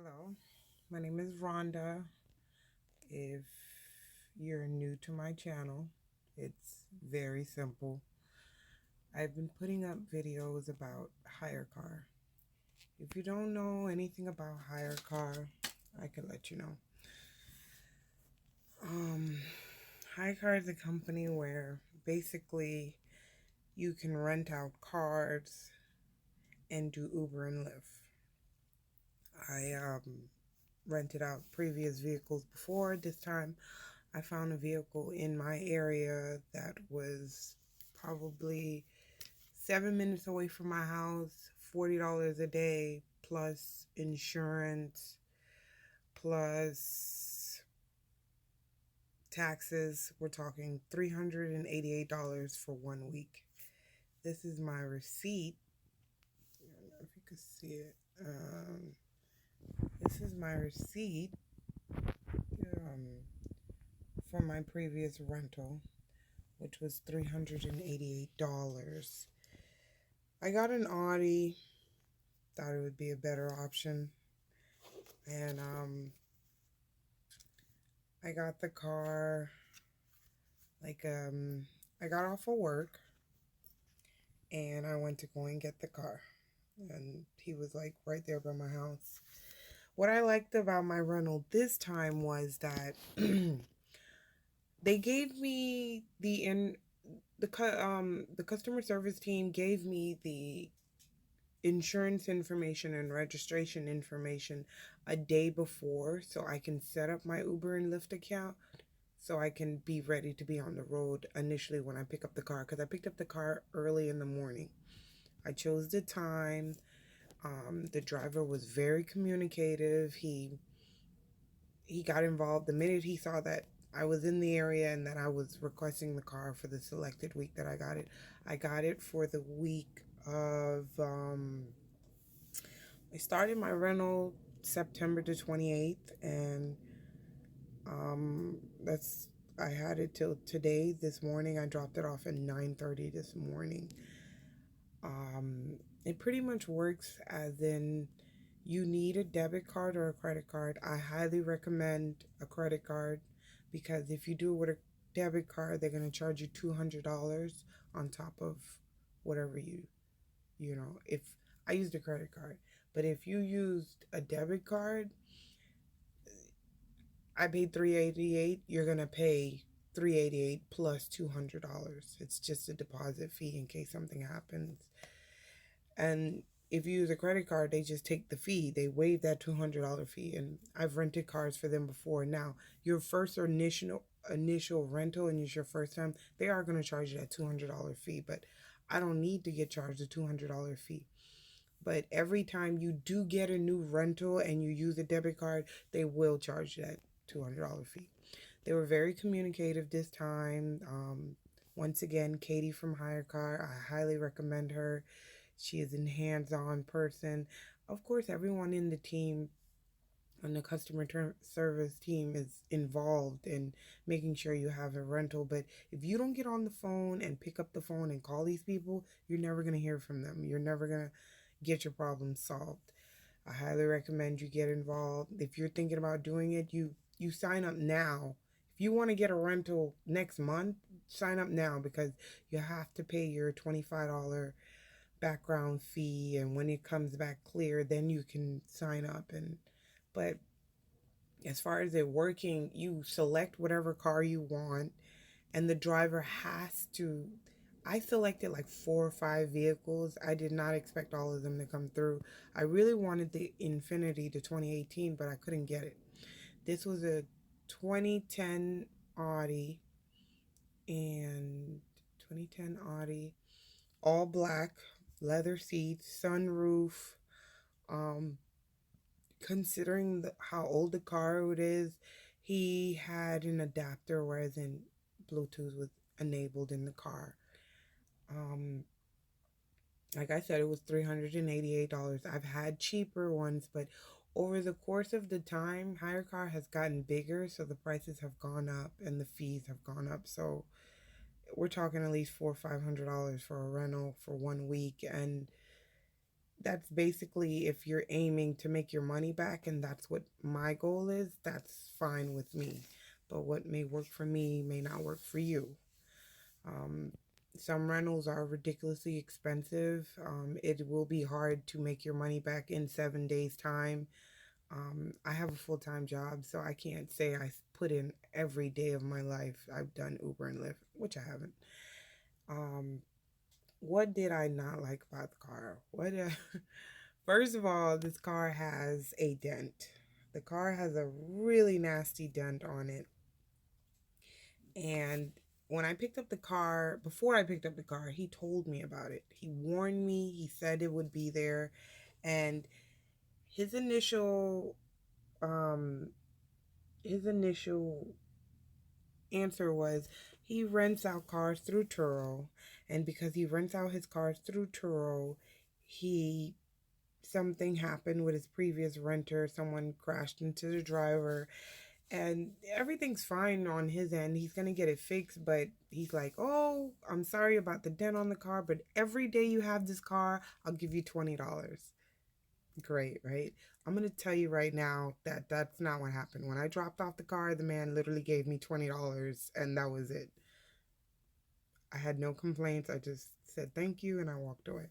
Hello, my name is Rhonda. If you're new to my channel, it's very simple. I've been putting up videos about Hyrecar. If you don't know anything about Hyrecar, I can let you know. Um, Hyrecar is a company where basically you can rent out cars and do Uber and Lyft. I rented out previous vehicles before. This time I found a vehicle in my area that was probably 7 minutes away from my house, $40 a day, plus insurance, plus taxes. We're talking $388 for 1 week. This is my receipt. I don't know if you can see it. This is my receipt um, for my previous rental, which was $388. I got an Audi, thought it would be a better option. And I got the car like I got off of work and I went to go and get the car. And he was like right there by my house. What I liked about my rental this time was that they gave me the customer service team gave me the insurance information and registration information a day before so I can set up my Uber and Lyft account so I can be ready to be on the road initially when I pick up the car, because I picked up the car early in the morning. I chose the time. The driver was very communicative. He got involved the minute he saw that I was in the area and that I was requesting the car for the selected week that I got it. I got it for the week of I started my rental September the 28th, and that's I had it till today. This morning I dropped it off at 9:30 this morning. It pretty much works as in you need a debit card or a credit card. I highly recommend a credit card because if you do it with a debit card, they're going to charge you $200 on top of whatever you know, if I used a credit card. But if you used a debit card, I paid $388. You're gonna pay $388 plus $200. It's just a deposit fee in case something happens. And if you use a credit card, they just take the fee. They waive that $200 fee. And I've rented cars for them before. Now, your first or initial rental and it's your first time, they are gonna charge you that $200 fee. But I don't need to get charged a $200 fee. But every time you do get a new rental and you use a debit card, they will charge that $200 fee. They were very communicative this time. Once again, Katie from Hyrecar, I highly recommend her. She is a hands-on person. Of course, everyone in the team and the service team is involved in making sure you have a rental. But if you don't get on the phone and pick up the phone and call these people, you're never going to hear from them. You're never going to get your problem solved. I highly recommend you get involved. If you're thinking about doing it, you sign up now. If you want to get a rental next month, sign up now because you have to pay your $25 background fee, and when it comes back clear, then you can sign up. And but as far as it working, you select whatever car you want and the driver has to. I selected like 4 or 5 vehicles. I did not expect all of them to come through. I really wanted the Infiniti to 2018, but I couldn't get it. This was a 2010 Audi and 2010 Audi, all black, leather seats, sunroof. Um, Considering how old the car it is, he had an adapter, whereas in Bluetooth was enabled in the car. Um, like I said, it was $388. I've had cheaper ones, but over the course of the time, Hyrecar has gotten bigger, so the prices have gone up and the fees have gone up. So we're talking at least $400 or $500 for a rental for 1 week, and that's basically if you're aiming to make your money back, and that's what my goal is, that's fine with me. But what may work for me may not work for you. Um, some rentals are ridiculously expensive. It will be hard to make your money back in 7 days' time. I have a full time job, so I can't say I put in every day of my life. I've done Uber and Lyft, which I haven't. Um, what did I not like about the car? First of all, this car has a dent. The car has a really nasty dent on it. And when I picked up the car, before I picked up the car, he told me about it. He warned me, he said it would be there. And his initial um his initial answer was he rents out cars through Turo, and because he rents out his cars through Turo, he something happened with his previous renter. Someone crashed into the driver, and everything's fine on his end. He's gonna get it fixed, but he's like, "Oh, I'm sorry about the dent on the car, but every day you have this car, I'll give you $20." Great, right? I'm gonna tell you right now that that's not what happened. When I dropped off the car, the man literally gave me $20, and that was it. I had no complaints. I just said thank you, and I walked away.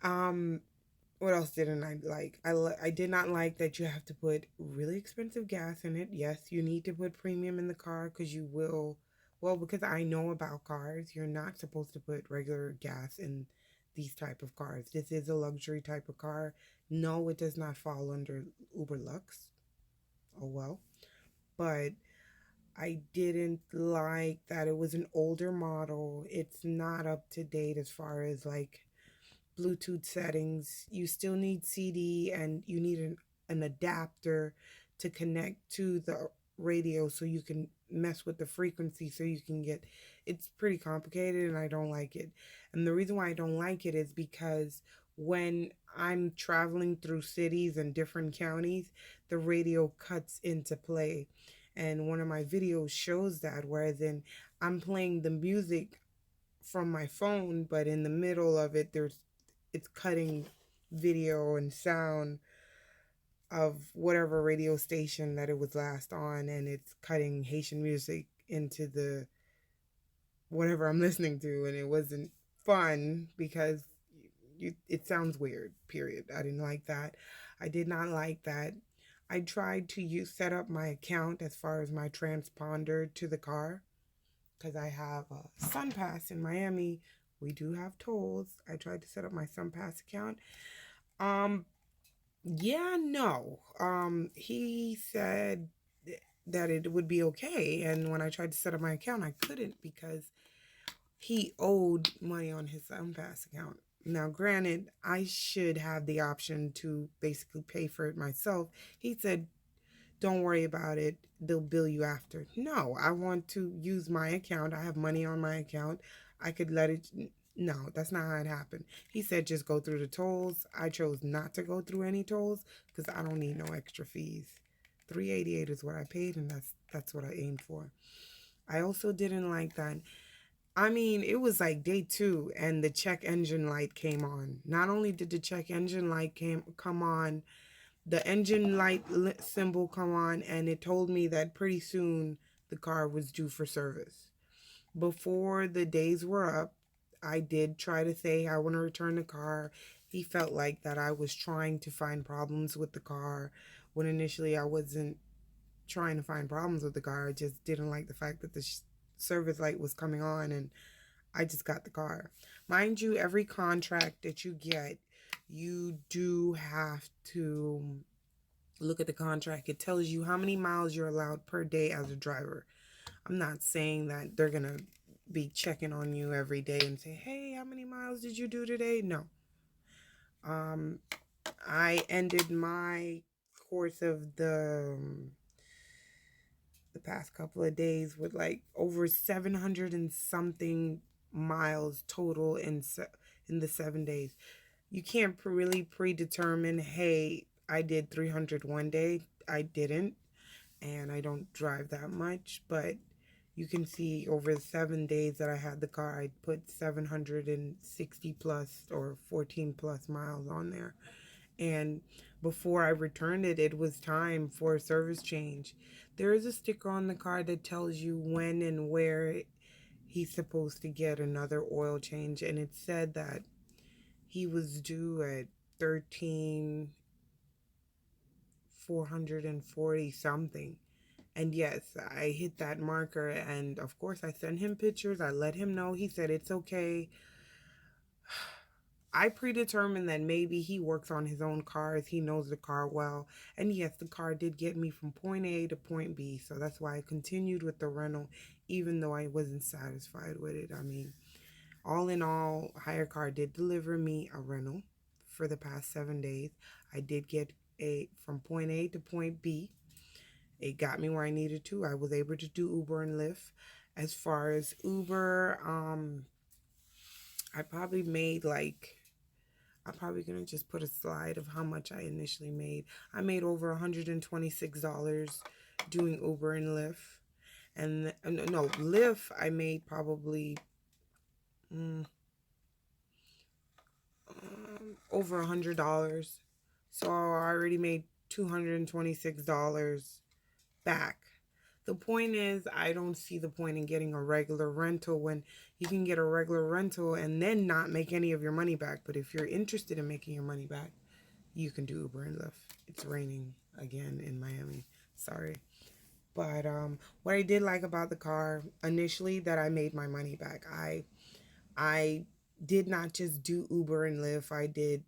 Um, what else didn't I like? I did not like that you have to put really expensive gas in it. Yes, you need to put premium in the car because you will. Well, because I know about cars, you're not supposed to put regular gas in these type of cars. This is a luxury type of car. No, it does not fall under Uber Lux. Oh well. But I didn't like that it was an older model. It's not up to date as far as like Bluetooth settings. You still need CD, and you need an adapter to connect to the radio so you can mess with the frequency so you can get it's pretty complicated, and I don't like it. And the reason why I don't like it is because when I'm traveling through cities and different counties, the radio cuts into play. And one of my videos shows that, whereas in I'm playing the music from my phone, but in the middle of it, it's cutting video and sound of whatever radio station that it was last on, and it's cutting Haitian music into the whatever I'm listening to, and it wasn't fun because it sounds weird. Period. I didn't like that. I did not like that. I tried to set up my account as far as my transponder to the car because I have a SunPass in Miami. We do have tolls. I tried to set up my SunPass account. Um, yeah, no. He said that it would be okay, and when I tried to set up my account, I couldn't because he owed money on his SunPass account. Now, granted, I should have the option to basically pay for it myself. He said, don't worry about it. They'll bill you after. No, I want to use my account. I have money on my account. I could let it. No, that's not how it happened. He said just go through the tolls. I chose not to go through any tolls because I don't need no extra fees. $388 is what I paid, and that's what I aimed for. I also didn't like that. I mean, it was like day two, and the check engine light came on. Not only did the check engine light come on, the engine light symbol come on, and it told me that pretty soon the car was due for service. Before the days were up, I did try to say I want to return the car. He felt like that I was trying to find problems with the car when initially I wasn't trying to find problems with the car. I just didn't like the fact that the service light was coming on, and I just got the car. Mind you, every contract that you get, you do have to look at the contract. It tells you how many miles you're allowed per day as a driver. I'm not saying that they're going to be checking on you every day and say, hey, how many miles did you do today? No. I ended my course of the past couple of days with like over 700 and something miles total in the 7 days. You can't really predetermine, hey, I did 300 one day. I didn't, and I don't drive that much, but You can see over the 7 days that I had the car, I put 760 plus or 14 plus miles on there. And before I returned it, it was time for a service change. There is a sticker on the car that tells you when and where he's supposed to get another oil change. And it said that he was due at 13,440 something. And yes, I hit that marker, and of course I sent him pictures. I let him know. He said it's okay. I predetermined that maybe he works on his own cars. He knows the car well. And yes, the car did get me from point A to point B. So that's why I continued with the rental, even though I wasn't satisfied with it. I mean, all in all, Hyrecar did deliver me a rental for the past 7 days. I did get a from point A to point B. It got me where I needed to. I was able to do Uber and Lyft. As far as Uber, I probably made like, I'm probably gonna just put a slide of how much I initially made. I made over $126 doing Uber and Lyft. And no, Lyft, I made probably mm, over $100. So I already made $226 back. The point is, I don't see the point in getting a regular rental when you can get a regular rental and then not make any of your money back. But if you're interested in making your money back, you can do Uber and Lyft. It's raining again in Miami. Sorry. But what I did like about the car initially, that I made my money back. I did not just do Uber and Lyft. I did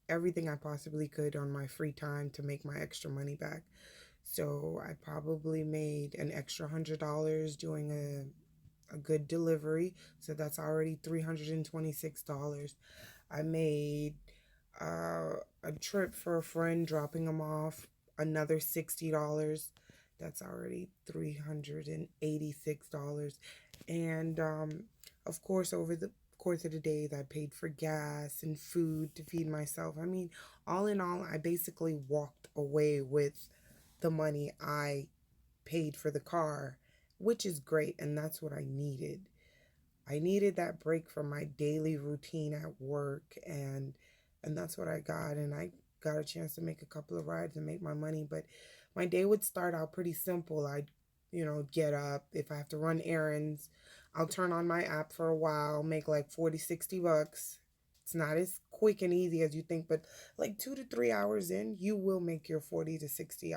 everything I possibly could on my free time to make my extra money back. So I probably made an extra $100 doing a good delivery. So that's already $326. I made a trip for a friend, dropping them off, another $60. That's already $386. And of course, over the course of the days, I paid for gas and food to feed myself. I mean, all in all, I basically walked away with the money I paid for the car, which is great, and that's what I needed. I needed that break from my daily routine at work, and that's what I got. And I got a chance to make a couple of rides and make my money. But my day would start out pretty simple. I'd, get up. If I have to run errands, I'll turn on my app for a while, make like 40, $60. It's not as quick and easy as you think, but like 2 to 3 hours in, you will make your 40 to 60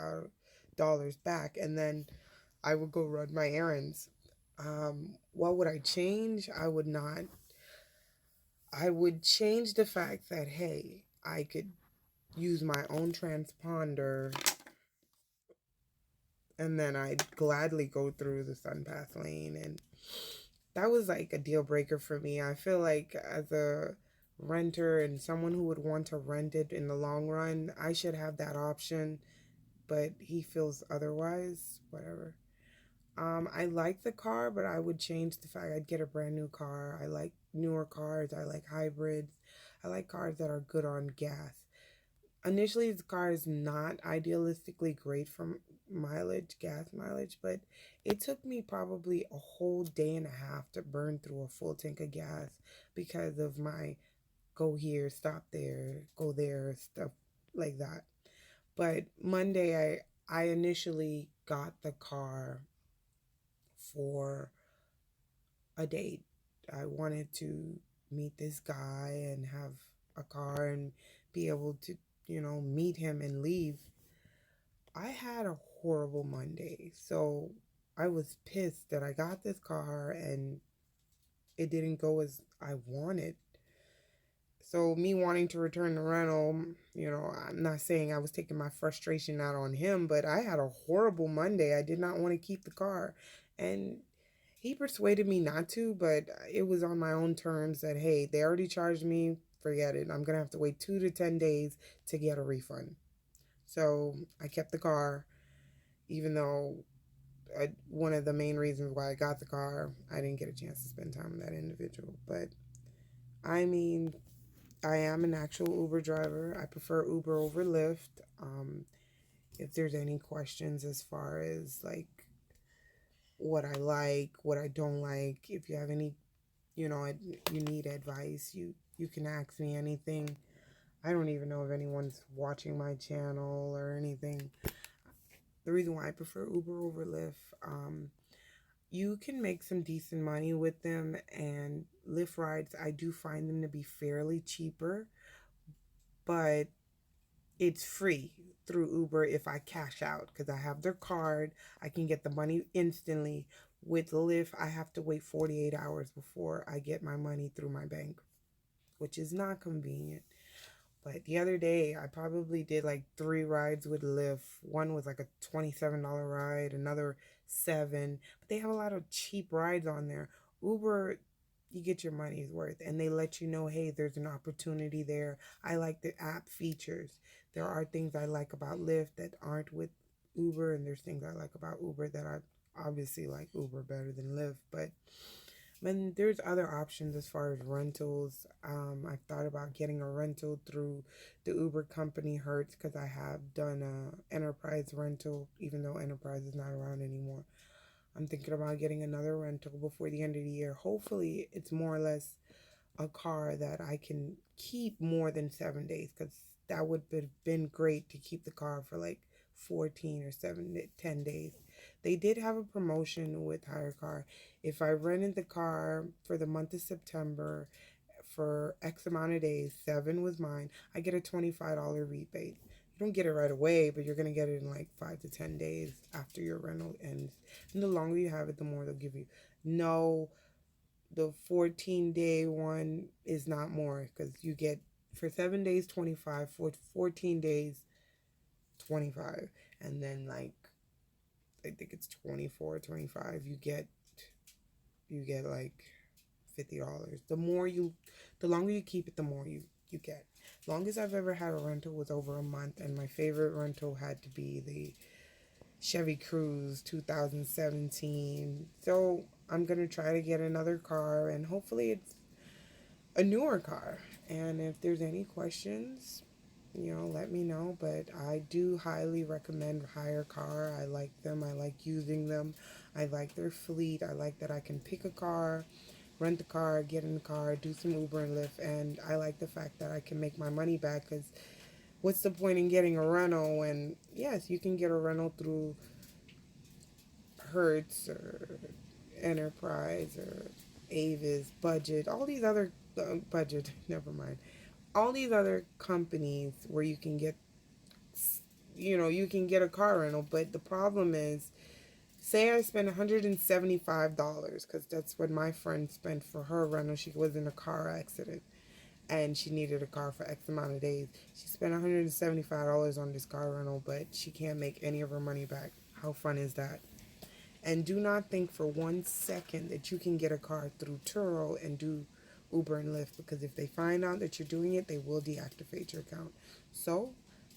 dollars back. And then I would go run my errands. What would I change? I would not. I would change the fact that, hey, I could use my own transponder, and then I'd gladly go through the sun path lane. And that was like a deal breaker for me. I feel like as a renter and someone who would want to rent it in the long run, I should have that option. But he feels otherwise. Whatever. I like the car, but I would change the fact I'd get a brand new car. I like newer cars. I like hybrids. I like cars that are good on gas. Initially, the car is not idealistically great for mileage, gas mileage, but it took me probably a whole day and a half to burn through a full tank of gas because of my go here, stop there, go there, stuff like that. But Monday, I initially got the car for a date. I wanted to meet this guy and have a car and be able to, meet him and leave. I had a horrible Monday. So I was pissed that I got this car and it didn't go as I wanted. So me wanting to return the rental, I'm not saying I was taking my frustration out on him, but I had a horrible Monday. I did not want to keep the car. And he persuaded me not to, but it was on my own terms that, hey, they already charged me. Forget it. I'm going to have to wait 2 to 10 days to get a refund. So I kept the car, even though one of the main reasons why I got the car, I didn't get a chance to spend time with that individual. But I mean, I am an actual Uber driver. I prefer Uber over Lyft. If there's any questions as far as like what I like, what I don't like. If you have any, you need advice, you can ask me anything. I don't even know if anyone's watching my channel or anything. The reason why I prefer Uber over Lyft, you can make some decent money with them, and Lyft rides, I do find them to be fairly cheaper, but it's free through Uber if I cash out because I have their card. I can get the money instantly. With Lyft, I have to wait 48 hours before I get my money through my bank, which is not convenient. But the other day, I probably did like 3 rides with Lyft. One was like a $27 ride, another 7. But they have a lot of cheap rides on there. Uber, you get your money's worth, and they let you know, hey, there's an opportunity there. I like the app features. There are things I like about Lyft that aren't with Uber, and there's things I like about Uber that I obviously like Uber better than Lyft. But and there's other options as far as rentals. I've thought about getting a rental through the Uber company Hertz because I have done a enterprise rental, even though enterprise is not around anymore. I'm thinking about getting another rental before the end of the year. Hopefully, it's more or less a car that I can keep more than 7 days because that would have been great to keep the car for like 14 or 10 days. They did have a promotion with Hyrecar. If I rented the car for the month of September for X amount of days, 7 was mine, I get a $25 rebate. You don't get it right away, but you're going to get it in like 5 to 10 days after your rental ends. And the longer you have it, the more they'll give you. No, the 14-day one is not more because you get for 7 days 25, for 14 days 25, and then like I think it's 24, 25. You get like $50. The longer you keep it, the more you get. Longest I've ever had a rental was over a month, and my favorite rental had to be the Chevy Cruze 2017. So I'm gonna try to get another car, and hopefully it's a newer car. And if there's any questions, let me know. But I do highly recommend Hyrecar. I like them. I like using them. I like their fleet. I like that I can pick a car, rent the car, get in the car, do some Uber and Lyft. And I like the fact that I can make my money back because what's the point in getting a rental when, yes, you can get a rental through Hertz or Enterprise or Avis, Budget, all these other Budget, never mind. All these other companies where you can get a car rental, but the problem is, say I spend $175 because that's what my friend spent for her rental. She was in a car accident and she needed a car for X amount of days. She spent $175 on this car rental, but she can't make any of her money back. How fun is that? And do not think for 1 second that you can get a car through Turo and do Uber and Lyft, because if they find out that you're doing it, they will deactivate your account. So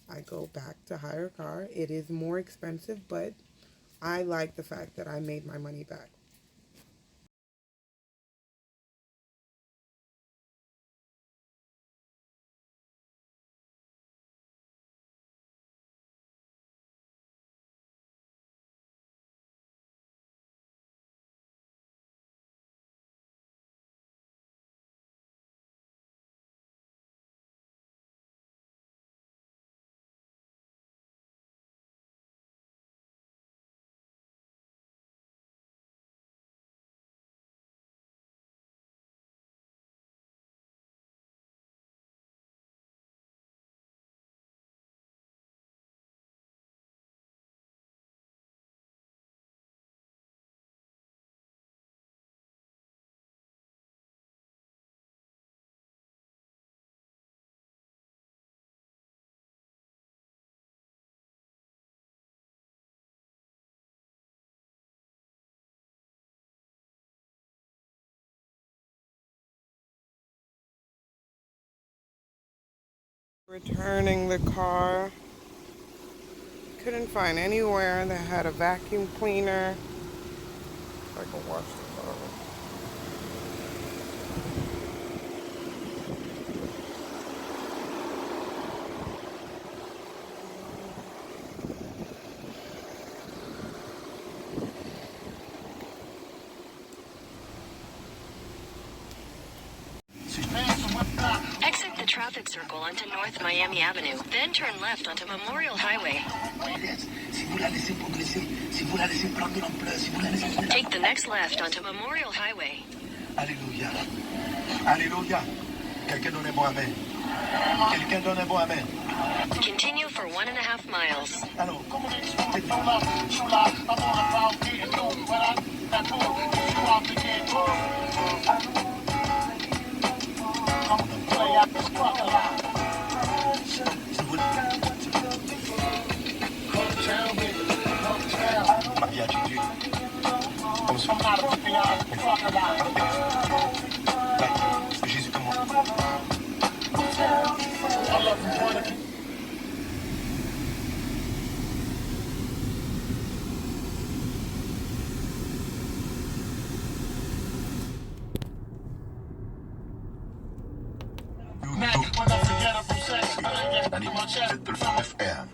I go back to Hyrecar. It is more expensive, but I like the fact that I made my money back. Returning the car. Couldn't find anywhere that had a vacuum cleaner. If I can wash the car. onto North Miami Avenue, then turn left onto Memorial Highway. Take the next left onto Memorial Highway. Alléluia. Alléluia. Quelqu'un donne un bon amen. Quelqu'un donne un bon amen. Continue for 1.5 miles. Alors, ma beatitude. Jésus comment? FM.